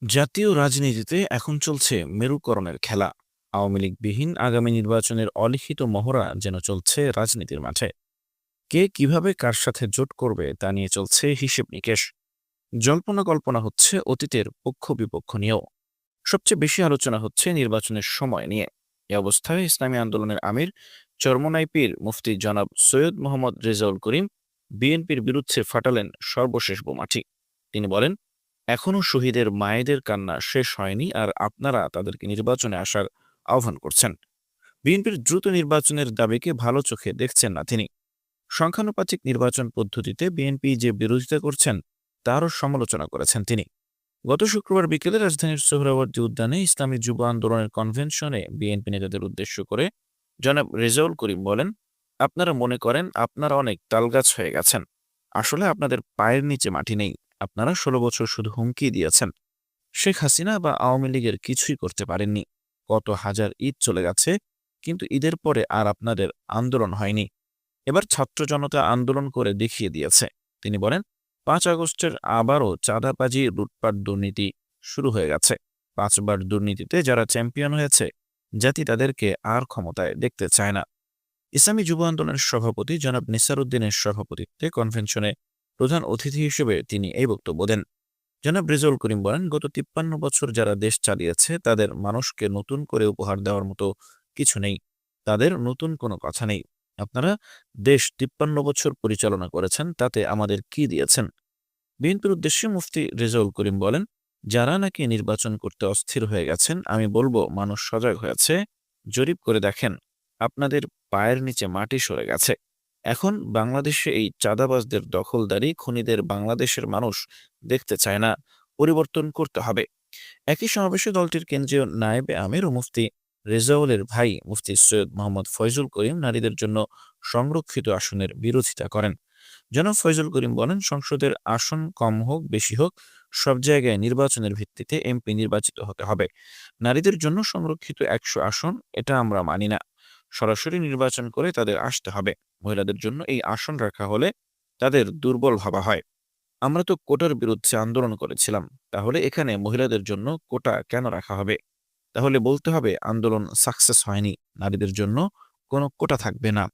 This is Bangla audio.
জাতীয় রাজনীতিতে এখন চলছে মেরুকরণের খেলা। আওয়ামী লীগবিহীন আগামী নির্বাচনের অলিখিত মহড়া যেন চলছে রাজনীতির মাঠে। কে কিভাবে কার সাথে জোট করবে তা নিয়ে চলছে হিসেব নিকেশ। জল্পনা কল্পনা হচ্ছে অতীতের পক্ষ বিপক্ষ নিয়েও। সবচেয়ে বেশি আলোচনা হচ্ছে নির্বাচনের সময় নিয়ে। এ অবস্থায় ইসলামী আন্দোলনের আমির চরমোনাই পীর মুফতি জনাব সৈয়দ মোহাম্মদ রেজাউল করিম বিএনপির বিরুদ্ধে ফাটালেন সর্বশেষ বোমাটি। তিনি বলেন, এখনো শহীদের মায়েদের কান্না শেষ হয়নি, আর আপনারা তাদেরকে নির্বাচনে আসার আহ্বান করছেন। বিএনপির দ্রুত নির্বাচনের দাবিকে ভালো চোখে দেখছেন না তিনি। সংখ্যানুপাতিক নির্বাচন পদ্ধতিতে বিএনপি যে বিরোধিতা করছেন তারও সমালোচনা করেছেন তিনি। গত শুক্রবার বিকেলে রাজধানীর সোহরাওয়ার্দী উদ্যানে ইসলামী যুব আন্দোলনের কনভেনশনে বিএনপি নেতাদের উদ্দেশ্য করে জনাব রেজাউল করিম বলেন, আপনারা মনে করেন আপনারা অনেক তালগাছ হয়ে গেছেন। আসলে আপনাদের পায়ের নিচে মাটি নেই। আপনারা ১৬ বছর শুধু হুমকি দিয়েছেন। শেখ হাসিনা বা আওয়ামী লীগের কিছুই করতে পারেননি। কত হাজার ঈদ চলে গেছে, কিন্তু ঈদের পরে আর আপনাদের আন্দোলন হয়নি। এবার ছাত্র জনতা আন্দোলন করে দেখিয়ে দিয়েছে। তিনি বলেন, ৫ আগস্টের আবারও চাঁদাবাজি, লুটপাট, দুর্নীতি শুরু হয়ে গেছে। ৫ বার দুর্নীতিতে যারা চ্যাম্পিয়ন হয়েছে, জাতি তাদেরকে আর ক্ষমতায় দেখতে চায় না। ইসলামী যুব আন্দোলনের সভাপতি জনাব নিসার উদ্দিনের সভাপতিত্বে কনভেনশনে প্রধান অতিথি হিসেবে তিনি এই বক্তব্য দেন। জনাব রেজাউল করিম বলেন, গত ৫৩ বছর যারা দেশ চালিয়েছে তাদের মানুষকে নতুন করে উপহার দেওয়ার মতো কিছু নেই। তাদের নতুন কোনো কথা নেই। আপনারা দেশ ৫৩ বছর পরিচালনা করেছেন, তাতে আমাদের কি দিয়েছেন? বিএনপির উদ্দেশ্যে মুফতি রেজাউল করিম বলেন, যারা নাকি নির্বাচন করতে অস্থির হয়ে গেছেন, আমি বলবো মানুষ সজাগ হয়েছে। জরিপ করে দেখেন, আপনাদের পায়ের নিচে মাটি সরে গেছে। এখন বাংলাদেশে এই চাঁদাবাজদের দখলদারি, খুনিদের বাংলাদেশের মানুষ দেখতে চায় না। পরিবর্তন করতে হবে। একই সমাবেশে দলটির কেন্দ্রীয় নায়েবে আমির ও মুফতি রেজাউলের ভাই মুফতি সৈয়দ মোহাম্মদ ফয়জুল করিম নারীদের জন্য সংরক্ষিত আসনের বিরোধিতা করেন। জনাব ফয়জুল করিম বলেন, সংসদের আসন কম হোক বেশি হোক, সব জায়গায় নির্বাচনের ভিত্তিতে এমপি নির্বাচিত হতে হবে। নারীদের জন্য সংরক্ষিত ১০০ আসন, এটা আমরা মানি না। সরাসরি নির্বাচন করে তাদের আসতে হবে। মহিলাদের জন্য এই আসন রাখা হলে তাদের দুর্বল ভাবা হয়। আমরা তো কোটার বিরুদ্ধে আন্দোলন করেছিলাম। তাহলে এখানে মহিলাদের জন্য কোটা কেন রাখা হবে? তাহলে বলতে হবে আন্দোলন সাকসেস হয়নি, নারীদের জন্য কোনো কোটা থাকবে না।